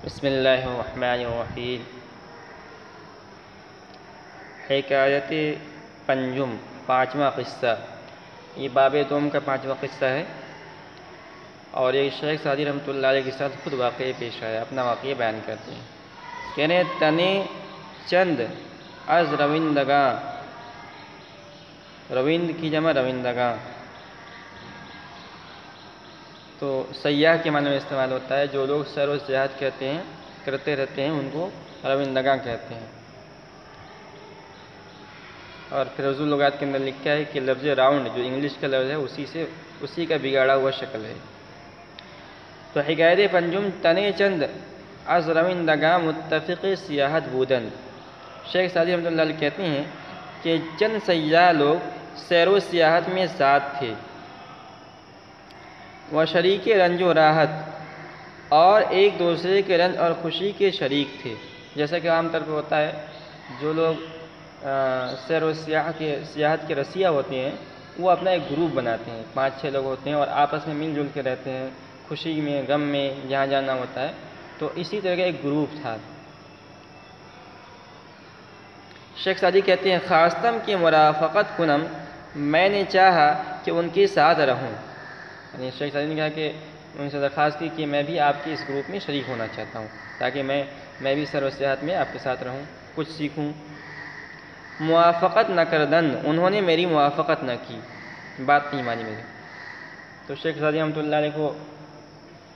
بسم اللہ الرحمن الرحیم۔ حکایت پنجم، پانچواں قصہ۔ یہ باب دوم کا پانچواں قصہ ہے، اور یہ شیخ سعدی رحمۃ اللہ علیہ کے ساتھ خود واقعہ پیش آیا، اپنا واقعہ بیان کرتے ہیں۔ کہنے تنے چند از روندگاں، روند کی جمع روندگاں، تو سیاح کے معنی میں استعمال ہوتا ہے۔ جو لوگ سیر و سیاحت کرتے رہتے ہیں ان کو روندگاں کہتے ہیں۔ اور پھر اردو لغات کے اندر لکھا ہے کہ لفظ راؤنڈ جو انگلش کا لفظ ہے اسی کا بگاڑا ہوا شکل ہے۔ تو حکایت پنجم تنے چند از روندگاں متفق سیاحت بودند۔ شیخ سعدی رحمۃ اللہ علیہ کہتے ہیں کہ چند سیاح لوگ سیر و سیاحت میں ساتھ تھے، وہ شریک رنج و راحت، اور ایک دوسرے کے رنج اور خوشی کے شریک تھے۔ جیسا کہ عام طور پہ ہوتا ہے، جو لوگ سیر و سیاحت کے رسیہ ہوتے ہیں وہ اپنا ایک گروپ بناتے ہیں، 5-6 لوگ ہوتے ہیں اور آپس میں مل جل کے رہتے ہیں، خوشی میں غم میں جہاں جانا ہوتا ہے۔ تو اسی طرح کا ایک گروپ تھا۔ شیخ سعدی کہتے ہیں خواستم کی مرافقت کنم، میں نے چاہا کہ ان کے ساتھ رہوں۔ یعنی شیخ سعدی نے کہا کہ ان سے درخواست کی کہ میں بھی آپ کے اس گروپ میں شریک ہونا چاہتا ہوں، تاکہ میں بھی سیر و سیاحت میں آپ کے ساتھ رہوں، کچھ سیکھوں۔ موافقت نہ کردن، انہوں نے میری موافقت نہ کی، بات نہیں مانی میری۔ تو شیخ سعدی رحمۃ اللہ علیہ کو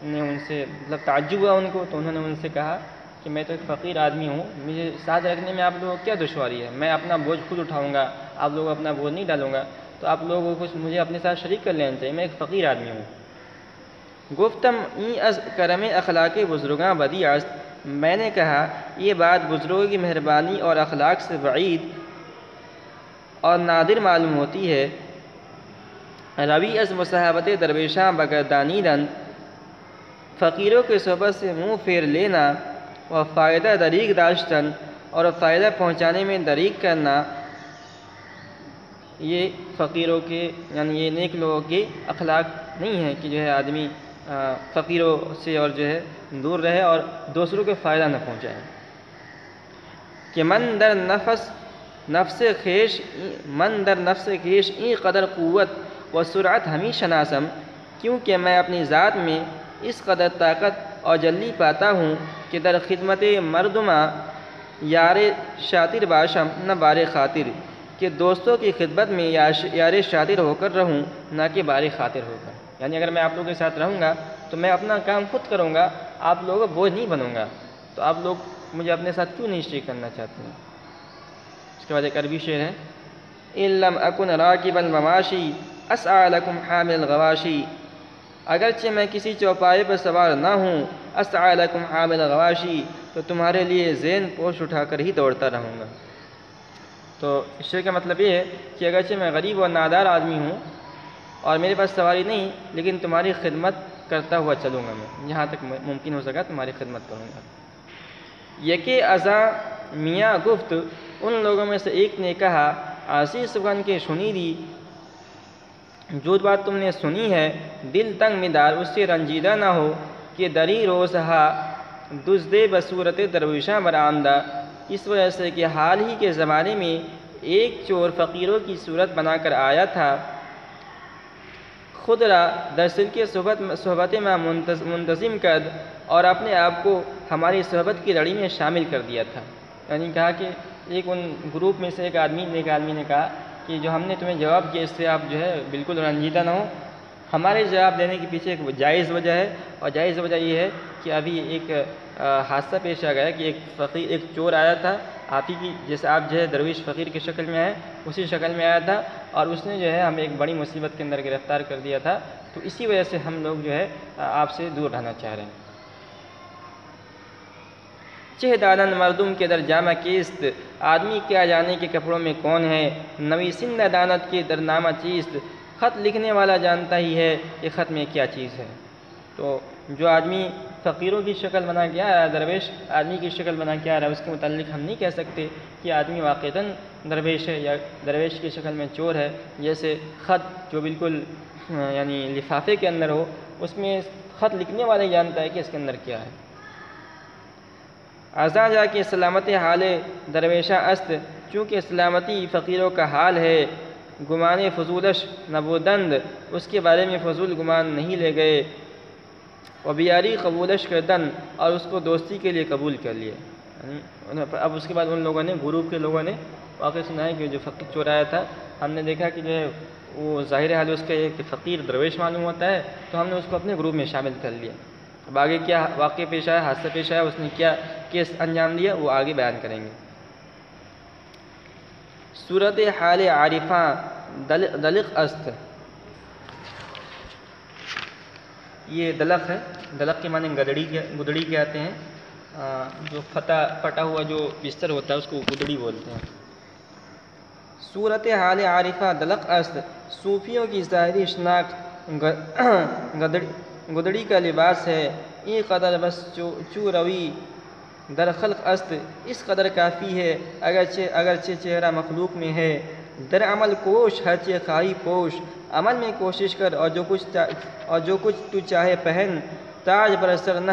نے ان سے تعجب ہوا ان کو، تو انہوں نے ان سے کہا کہ میں تو ایک فقیر آدمی ہوں، مجھے ساتھ رکھنے میں آپ لوگوں کو کیا دشواری ہے؟ میں اپنا بوجھ خود اٹھاؤں گا، آپ لوگوں اپنا بوجھ نہیں ڈالوں گا، تو آپ لوگوں کو مجھے اپنے ساتھ شریک کر لینا چاہیے، میں ایک فقیر آدمی ہوں۔ گفتم این از کرم اخلاق بزرگاں بدی است، میں نے کہا یہ بات بزرگوں کی مہربانی اور اخلاق سے بعید اور نادر معلوم ہوتی ہے۔ روی از مصاحبت درویشاں بگردانیدن، فقیروں کے صحبت سے منہ پھیر لینا، و فائدہ دریغ داشتن، اور فائدہ پہنچانے میں دریغ کرنا، یہ فقیروں کے یعنی یہ نیک لوگوں کے اخلاق نہیں ہے کہ جو ہے آدمی فقیروں سے اور جو ہے دور رہے اور دوسروں کو فائدہ نہ پہنچائے۔ کہ من در نفس خیش این قدر قوت و سرعت ہمی شناسم، کیونکہ میں اپنی ذات میں اس قدر طاقت اور جلی پاتا ہوں کہ در خدمت مردمہ یار شاطر باشم نہ بار خاطر، کہ دوستوں کی خدمت میں یار شاطر ہو کر رہوں، نہ کہ بار خاطر ہو کر۔ یعنی اگر میں آپ لوگوں کے ساتھ رہوں گا تو میں اپنا کام خود کروں گا، آپ لوگوں کو بوجھ نہیں بنوں گا، تو آپ لوگ مجھے اپنے ساتھ کیوں نہیں شریک کرنا چاہتے ہیں؟ اس کے بعد ایک عربی شعر ہے، ان لم اکن راکب المواشی اسعی لکم حامل الغواشی، اگرچہ میں کسی چوپائے پر سوار نہ ہوں، اسعی لکم حامل الغواشی، تو تمہارے لیے زین پوش اٹھا کر ہی دوڑتا رہوں گا۔ تو اس شعر کا مطلب یہ ہے کہ اگرچہ میں غریب اور نادار آدمی ہوں اور میرے پاس سواری نہیں، لیکن تمہاری خدمت کرتا ہوا چلوں گا، میں جہاں تک ممکن ہو سکا تمہاری خدمت کروں گا۔ یکے ازاں میاں گفت، ان لوگوں میں سے ایک نے کہا، آسی سخن کے شنیدی، جو بات تم نے سنی ہے، دل تنگ مدار اس سے رنجیدہ نہ ہو، کہ دری روزہا دزدے بصورت درویشاں برآمدہ، اس وجہ سے کہ حال ہی کے زمانے میں ایک چور فقیروں کی صورت بنا کر آیا تھا، خود را در سلک صحبت میں منتظم کرد، اور اپنے آپ کو ہماری صحبت کی لڑی میں شامل کر دیا تھا۔ یعنی کہا کہ ایک ان گروپ میں سے ایک آدمی نے کہا کہ جو ہم نے تمہیں جواب کیا اس سے آپ جو ہے بالکل رنجیدہ نہ ہو، ہمارے جواب دینے کے پیچھے ایک جائز وجہ ہے، اور جائز وجہ یہ ہے کہ ابھی ایک حادثہ پیش آ گیا کہ ایک چور آیا تھا، آپ ہی کی جیسے آپ جو ہے درویش فقیر کی شکل میں آئے اسی شکل میں آیا تھا، اور اس نے جو ہے ہمیں ایک بڑی مصیبت کے اندر گرفتار کر دیا تھا، تو اسی وجہ سے ہم لوگ جو ہے آپ سے دور رہنا چاہ رہے ہیں۔ چہ دانن مردم کے در جامہ کیست، آدمی کیا جانے کے کپڑوں میں کون ہے، نویسندہ دانت کے در نامہ چیست، خط لکھنے والا جانتا ہی ہے کہ خط میں کیا چیز ہے۔ تو جو آدمی فقیروں کی شکل بنا کے آ رہا ہے، درویش آدمی کی شکل بنا کے آ رہا ہے، اس کے متعلق ہم نہیں کہہ سکتے کہ آدمی واقعتاً درویش ہے یا درویش کی شکل میں چور ہے۔ جیسے خط جو بالکل یعنی لفافے کے اندر ہو، اس میں خط لکھنے والا ہی جانتا ہے کہ اس کے اندر کیا ہے۔ ازاں جا کے سلامت حال درویشہ است، چونکہ سلامتی فقیروں کا حال ہے، گمان فضولش نبودند، اس کے بارے میں فضول گمان نہیں لے گئے، و بیاری قبولش کردن، اور اس کو دوستی کے لیے قبول کر لیے۔ اب اس کے بعد ان لوگوں نے، گروپ کے لوگوں نے واقعہ سنایا کہ جو فقیر چور آیا تھا، ہم نے دیکھا کہ جو ہے وہ ظاہر حال اس کا ایک فقیر درویش معلوم ہوتا ہے، تو ہم نے اس کو اپنے گروپ میں شامل کر لیا۔ اب آگے کیا واقعہ پیش آیا، حادثہ پیش آیا، اس نے کیا کیس انجام دیا، وہ آگے بیان کریں گے۔ صورت حال عارفاں دلق است، یہ دلق ہے، دلق کے معنی گدڑی کہتے ہیں، جو پھٹا ہوا جو بستر ہوتا ہے اس کو گدڑی بولتے ہیں۔ صورت حال عارفہ دلق است، صوفیوں کی ظاہری شناخت گدڑی کا لباس ہے، ای قدر بس چو روی در خلق است، اس قدر کافی ہے اگرچہ چہرہ مخلوق میں ہے، در عمل کوش ہرچہ خواہی پوش، عمل میں کوشش کر اور جو کچھ تو چاہے پہن، تاج بر سر نہ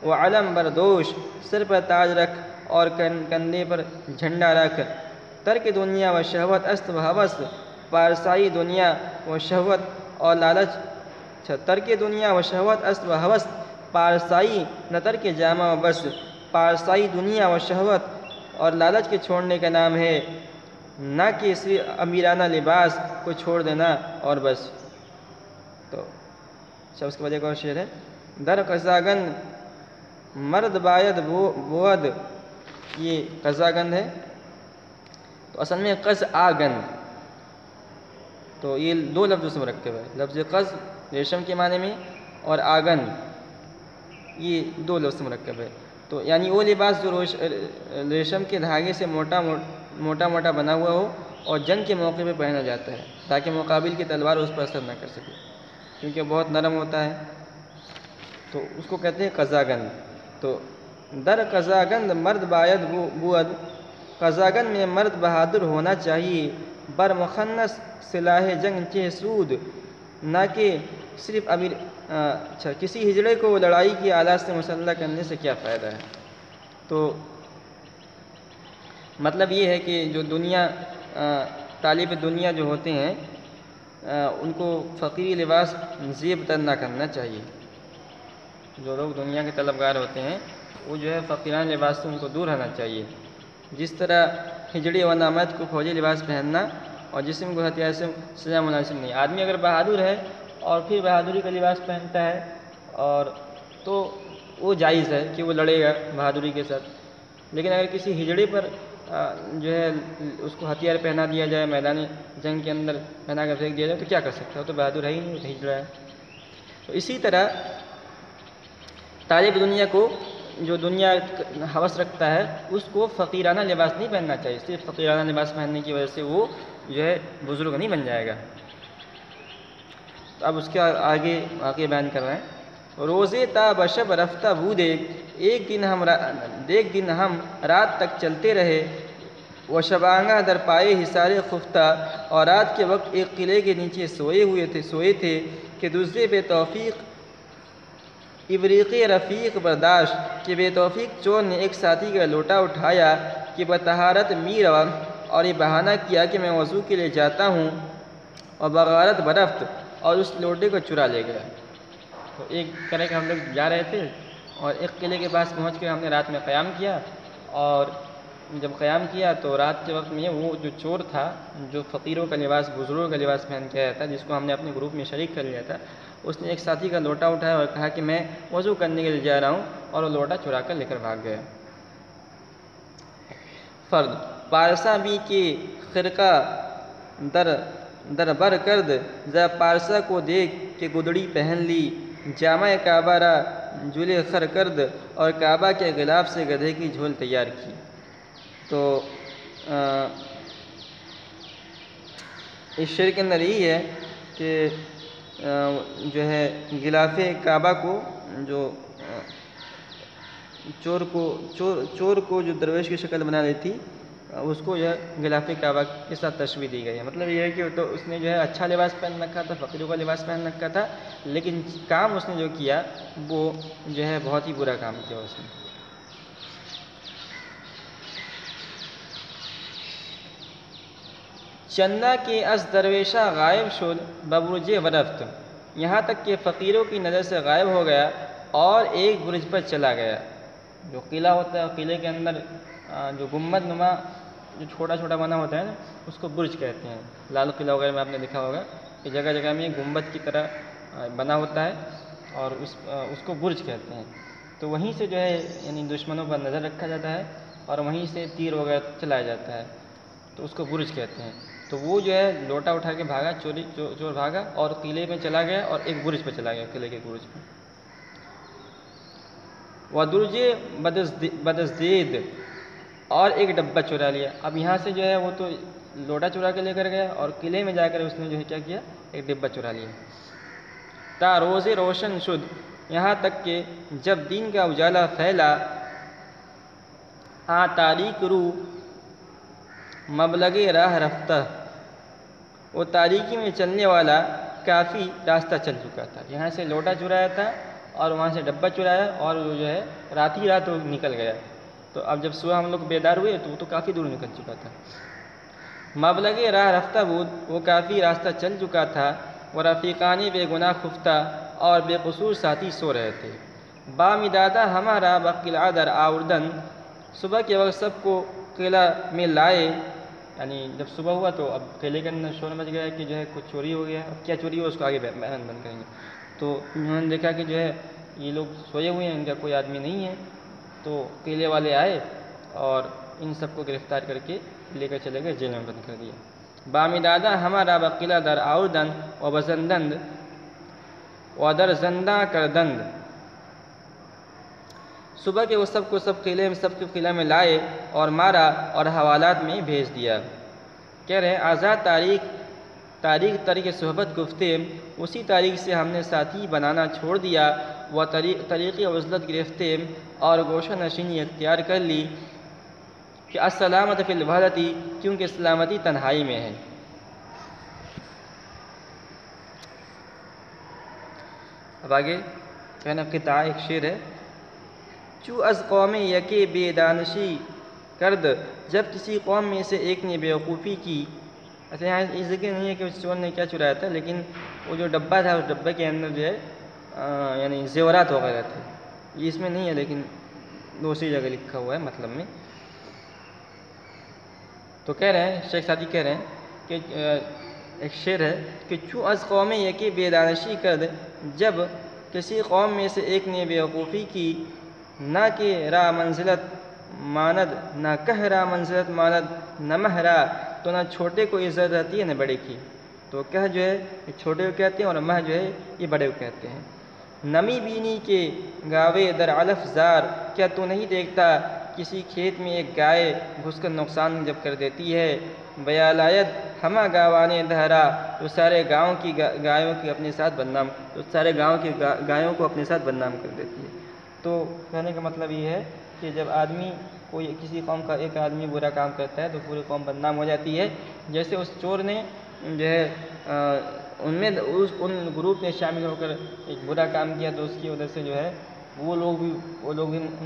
و علم بر دوش، سر پر تاج رکھ اور کندھے پر جھنڈا رکھ، ترک دنیا و شہوت است و ہوس، پارسائی دنیا و شہوت اور لالچ، ترک دنیا و شہوت است و ہوس، پارسائی نہ ترک جامہ و بس، پارسائی دنیا و شہوت اور لالچ کے چھوڑنے کا نام ہے، نہ کہ صرف امیرانہ لباس کو چھوڑ دینا اور بس۔ تو اس کے بعد ایک اور شعر ہے، در قزاگند مرد باید بود، یہ قزاگند ہے، تو اصل میں قز آگند، تو یہ دو لفظوں سے مرکب ہے، لفظ قز ریشم کے معنی میں اور آگند یہ دو لفظ سے مرکب ہے، تو یعنی وہ لباس جو ریشم کے دھاگے سے موٹا بنا ہوا ہو اور جنگ کے موقع پہ پہنا جاتا ہے تاکہ مقابل کی تلوار اس پر اثر نہ کر سکے، کیونکہ بہت نرم ہوتا ہے، تو اس کو کہتے ہیں قزاگند۔ تو در قزاگند مرد باید بود، قزاگند میں مرد بہادر ہونا چاہیے، بر مخنث سلاح جنگ چہ سود، نہ کہ صرف کسی ہجڑے کو لڑائی کے آلات سے مسلح کرنے سے کیا فائدہ ہے۔ تو مطلب یہ ہے کہ جو طالب دنیا جو ہوتے ہیں ان کو فقیری لباس زیب تر نہ کرنا چاہیے، جو لوگ دنیا کے طلبگار ہوتے ہیں وہ جو ہے فقیرانہ لباس سے ان کو دور رہنا چاہیے، جس طرح ہجڑے و نامرد کو فوجی لباس پہننا اور جسم کو ہتھیار سے سجا مناسب نہیں۔ آدمی اگر بہادر ہے اور پھر بہادری کا لباس پہنتا ہے اور تو وہ جائز ہے کہ وہ لڑے گا بہادری کے ساتھ، لیکن اگر کسی ہجڑے پر جو ہے اس کو ہتھیار پہنا دیا جائے، میدان جنگ کے اندر پہنا کر پھینک دیا جائے، تو کیا کر سکتا ہے؟ وہ تو بہادر ہے ہی نہیں، وہ تو ہجڑا ہے۔ تو اسی طرح طالب دنیا کو جو دنیا ہوس رکھتا ہے اس کو فقیرانہ لباس نہیں پہننا چاہیے، صرف فقیرانہ لباس پہننے کی وجہ سے وہ جو ہے بزرگ نہیں بن جائے گا۔ تو اب اس کے آگے بیان کر رہے ہیں، روزے تا بشب رفتہ بودے، ایک دن ہم رات تک چلتے رہے، وہ شبانگاں در پائے حصار خفتہ، اور رات کے وقت ایک قلعے کے نیچے سوئے تھے کہ دوسرے بے توفیق ابریق رفیق برداشت، کہ بے توفیق چور نے ایک ساتھی کا لوٹا اٹھایا کہ بطہارت می روا، اور یہ بہانہ کیا کہ میں وضو کے لیے جاتا ہوں، اور بغارت برفت، اور اس لوٹے کو چرا لے گیا۔ تو ایک طرح کہ ہم لوگ جا رہے تھے اور ایک قلعے کے پاس پہنچ کے ہم نے رات میں قیام کیا، اور جب قیام کیا تو رات کے وقت میں وہ جو چور تھا جو فقیروں کا لباس، بزرگوں کا لباس پہن کے آیا تھا، جس کو ہم نے اپنے گروپ میں شریک کر لیا تھا، اس نے ایک ساتھی کا لوٹا اٹھایا اور کہا کہ میں وضو کرنے کے لیے جا رہا ہوں، اور وہ لوٹا چرا کر لے کر بھاگ گیا۔ فرد پارسا بھی کے خرقہ در بر کرد، ذا پارسا کو دیکھ کہ گدڑی پہن لی، جامع کعبہ را جلے خر کرد، اور کعبہ کے غلاف سے گدھے کی جھول تیار کی۔ تو اس شعر کے اندر یہی ہے کہ جو ہے غلاف کعبہ کو جو چور کو جو درویش کی شکل بنا لی تھی، اس کو جو ہے غلاف کعبہ کے ساتھ تشبیہ دی گئی ہے۔ مطلب یہ ہے کہ تو اس نے جو ہے اچھا لباس پہن رکھا تھا، فقیروں کا لباس پہن رکھا تھا، لیکن کام اس نے جو کیا وہ جو ہے بہت ہی برا کام کیا اس نے۔ چندہ کے از درویشہ غائب شد ببرج ورفت، یہاں تک کہ فقیروں کی نظر سے غائب ہو گیا اور ایک برج پر چلا گیا۔ جو قلعہ ہوتا ہے، قلعے کے اندر جو گنبد نما جو چھوٹا چھوٹا بنا ہوتا ہے نا، اس کو برج کہتے ہیں۔ لال قلعہ وغیرہ میں آپ نے دیکھا ہوگا کہ جگہ جگہ میں گنبد کی طرح بنا ہوتا ہے اور اس کو برج کہتے ہیں۔ تو وہیں سے جو ہے یعنی دشمنوں پر نظر رکھا جاتا ہے اور وہیں سے تیر وغیرہ چلایا جاتا ہے، تو اس کو برج کہتے ہیں۔ تو وہ جو ہے لوٹا اٹھا کے بھاگا، چور بھاگا اور قلعے میں چلا گیا اور ایک برج پہ چلا گیا، قلعے کے برج پہ۔ وَدُرْجِ بدزدید، اور ایک ڈبہ چرا لیا۔ اب یہاں سے جو ہے وہ تو لوٹا چرا کے لے کر گیا اور قلعے میں جا کر اس نے جو ہے کیا کیا، ایک ڈبہ چرا لیا۔ تا روز روشن شد، یہاں تک کہ جب دین کا اجالا پھیلا، تاریک رو مبلغ راہ رفتہ، وہ تاریکی میں چلنے والا کافی راستہ چل چکا تھا۔ یہاں سے لوٹا چرایا تھا اور وہاں سے ڈبہ چرایا اور وہ جو ہے رات ہی رات وہ نکل گیا۔ تو اب جب صبح ہم لوگ بیدار ہوئے تو وہ تو کافی دور نکل چکا تھا۔ مبلغ راہ رفتہ بود، وہ کافی راستہ چل چکا تھا۔ وہ رفیقان بے گناہ خفتہ، اور بے قصور ساتھی سو رہے تھے۔ بامدادہ ہمارا بقلعہ در آوردن، صبح کے وقت سب کو قلعہ میں لائے، یعنی جب صبح ہوا تو اب قلعے کے اندر شور مچ گیا کہ جو ہے کچھ چوری ہو گیا۔ اب کیا چوری ہوا اس کو آگے بیان بند کریں گے۔ تو انہوں نے دیکھا کہ جو ہے یہ لوگ سوئے ہوئے ہیں، ان کا کوئی آدمی نہیں ہے، تو قلعے والے آئے اور ان سب کو گرفتار کر کے لے کر چلے گئے، جیل میں بند کر دیا۔ بامدادہ ہمارا بقلعہ در آوردن و بزندند و در زندہ کردند، صبح کے وہ سب کو سب کے قلعہ میں لائے اور مارا اور حوالات میں بھیج دیا۔ کہہ رہے ہیں آزاد تاریخ صحبت گفتے، اسی تاریخ سے ہم نے ساتھی بنانا چھوڑ دیا۔ وہ طریق عزلت گرفتے، اور گوشہ نشینی اختیار کر لی، کہ السلامت فی الوحدتی، کیونکہ سلامتی تنہائی میں ہے۔ اب آگے کہنا قطعہ ایک شعر ہے۔ چو از قوم یکے بے دانشی کرد، جب کسی قوم میں سے ایک نے بیوقوفی کی۔ ایسے یہاں یہ ذکر نہیں ہے کہ اس چور نے کیا چرایا تھا، لیکن وہ جو ڈبہ تھا اس ڈبے کے اندر جو ہے یعنی زیورات وغیرہ تھے۔ یہ اس میں نہیں ہے لیکن دوسری جگہ لکھا ہوا ہے مطلب میں۔ تو کہہ رہے ہیں شیخ سعدی کہہ رہے ہیں کہ ایک شعر ہے کہ چوں از قوم یکی بے دانشی کرد، جب کسی قوم میں سے ایک نے بیوقوفی کی، نہ کہ را منزلت ماند، نہ کہہ را منزلت ماند، نہ مہرا، تو نہ چھوٹے کو عزت رہتی ہے نہ بڑے کی۔ تو کہہ جو ہے یہ چھوٹے کو کہتے ہیں اور مہ جو ہے یہ بڑے کو کہتے ہیں۔ نمی بینی کے گاوے در علف زار، کیا تو نہیں دیکھتا کسی کھیت میں ایک گائے گھس کر نقصان جب کر دیتی ہے۔ بیالایت ہمہ گاوانے دہرا، تو سارے گاؤں کی گایوں کی اپنے ساتھ بدنام، تو سارے گاؤں کی گایوں کو اپنے ساتھ بدنام کر دیتی ہے۔ تو کہنے کا مطلب یہ ہے کہ جب آدمی کوئی کسی قوم کا ایک آدمی برا کام کرتا ہے تو پوری قوم بدنام ہو جاتی ہے۔ جیسے اس چور نے جو ہے ان گروپ میں شامل ہو کر ایک برا کام کیا تو اس کی وجہ سے جو ہے وہ لوگ بھی ان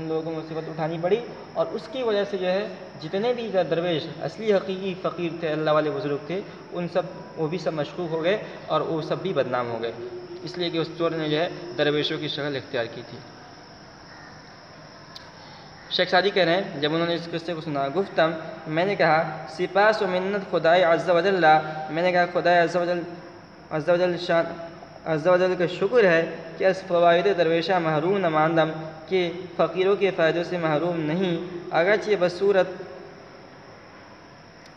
لوگوں کو مصیبت اٹھانی پڑی، اور اس کی وجہ سے جو ہے جتنے بھی درویش اصلی حقیقی فقیر تھے، اللہ والے بزرگ تھے، وہ بھی سب مشکوک ہو گئے اور وہ سب بھی بدنام ہو گئے، اس لیے کہ اس چور نے جو ہے درویشوں کی شکل اختیار کی تھی۔ شیخ سعدی کہہ رہے ہیں جب انہوں نے اس قصے کو سنا، گفتم میں نے کہا، سپاس و منت خدائے عز و جل، میں نے کہا خدائے عز و جل کا شکر ہے کہ اس فوائد درویشہ محروم نہ ماندم، کہ فقیروں کے فائدوں سے محروم نہیں، اگرچہ بصورت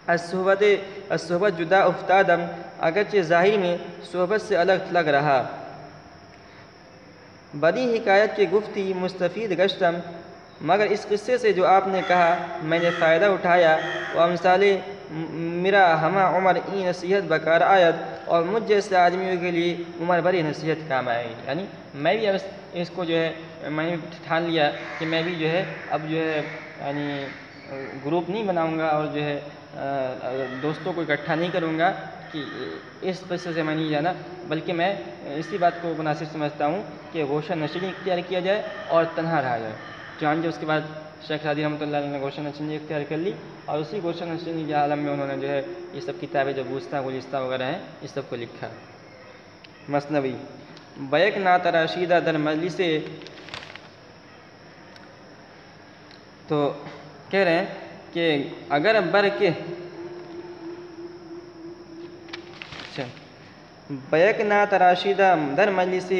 الصحبت جدا افتادم، اگرچہ ظاہر میں صحبت سے الگ تھلگ رہا، بڑی حکایت کے گفتی مستفید گشتم، مگر اس قصے سے جو آپ نے کہا میں نے فائدہ اٹھایا، وہ امثال میرا ہمہ عمر ای نصیحت بکار آیت، اور مجھ جیسے آدمیوں کے لیے عمر بھری نصیحت کام آئے گی۔ یعنی میں بھی اب اس کو جو ہے میں نے ٹھان لیا کہ میں بھی جو ہے اب جو ہے یعنی گروپ نہیں بناؤں گا اور جو ہے دوستوں کو اکٹھا نہیں کروں گا کہ اس قصے سے میں نہیں جانا، بلکہ میں اسی بات کو مناسب سمجھتا ہوں کہ گوشہ نشینی اختیار کیا جائے اور تنہا رہا جائے۔ چنانچہ اس کے بعد شیخ سعدی رحمۃ اللہ علیہ نے گلشن نشینی اختیار کر لی، اور اسی گلشن نشینی کے عالم میں انہوں نے جو ہے یہ سب کتابیں جو بوستہ گلستہ وغیرہ ہیں اس سب کو لکھا۔ مثنوی بیک نعت راشیدہ در مجلس، تو کہہ رہے ہیں کہ اگر بر کے بیک نعت راشیدہ در مجلس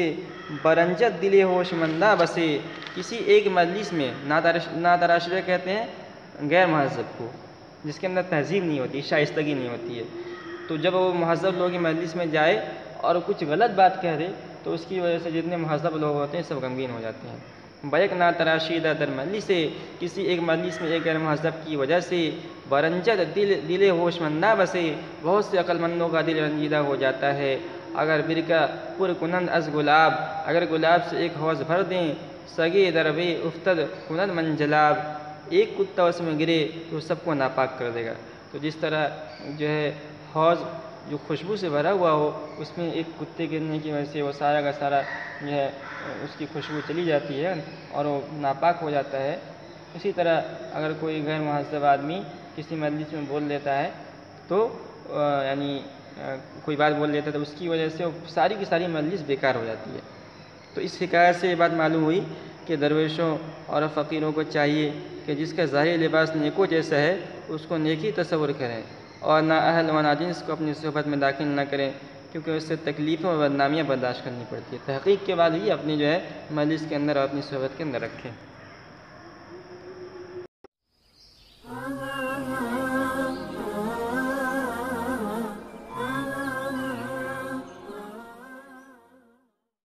برنجت دل ہوش مندہ بسے، کسی ایک مجلس میں، نعت راشدہ کہتے ہیں غیر مہذب کو، جس کے اندر تہذیب نہیں ہوتی، شائستگی نہیں ہوتی ہے، تو جب وہ مہذب لوگ مجلس میں جائے اور کچھ غلط بات کہہ دے تو اس کی وجہ سے جتنے مہذب لوگ ہوتے ہیں سب غمگین ہو جاتے ہیں۔ بیک نعت راشدہ در مجلس سے، کسی ایک مجلس میں ایک غیر مہذب کی وجہ سے برنجت دل ہوش مندہ بسے، بہت سے عقل مندوں کا دل رنجیدہ ہو جاتا ہے۔ اگر برکہ پر کنند از گلاب، اگر گلاب سے ایک حوض بھر دیں، سگے دربے افتد کنند منجلاب، ایک کتا اس میں گرے تو سب کو ناپاک کر دے گا۔ تو جس طرح جو ہے حوض جو خوشبو سے بھرا ہوا ہو، اس میں ایک کتے گرنے کی وجہ سے وہ سارا کا سارا جو ہے اس کی خوشبو چلی جاتی ہے اور وہ ناپاک ہو جاتا ہے، اسی طرح اگر کوئی غیر مہذب آدمی کسی مجلس میں بول دیتا ہے تو یعنی کوئی بات بول دیتا ہے تو اس کی وجہ سے وہ ساری کی ساری مجلس بیکار ہو جاتی ہے۔ تو اس حکایت سے یہ بات معلوم ہوئی کہ درویشوں اور فقیروں کو چاہیے کہ جس کا ظاہری لباس نیکو جیسا ہے اس کو نیکی تصور کریں، اور نا اہل و ناجنس کو اپنی صحبت میں داخل نہ کریں، کیونکہ اس سے تکلیفیں اور بدنامیاں برداشت کرنی پڑتی ہے۔ تحقیق کے بعد ہی اپنی جو ہے مجلس کے اندر اور اپنی صحبت کے اندر رکھیں۔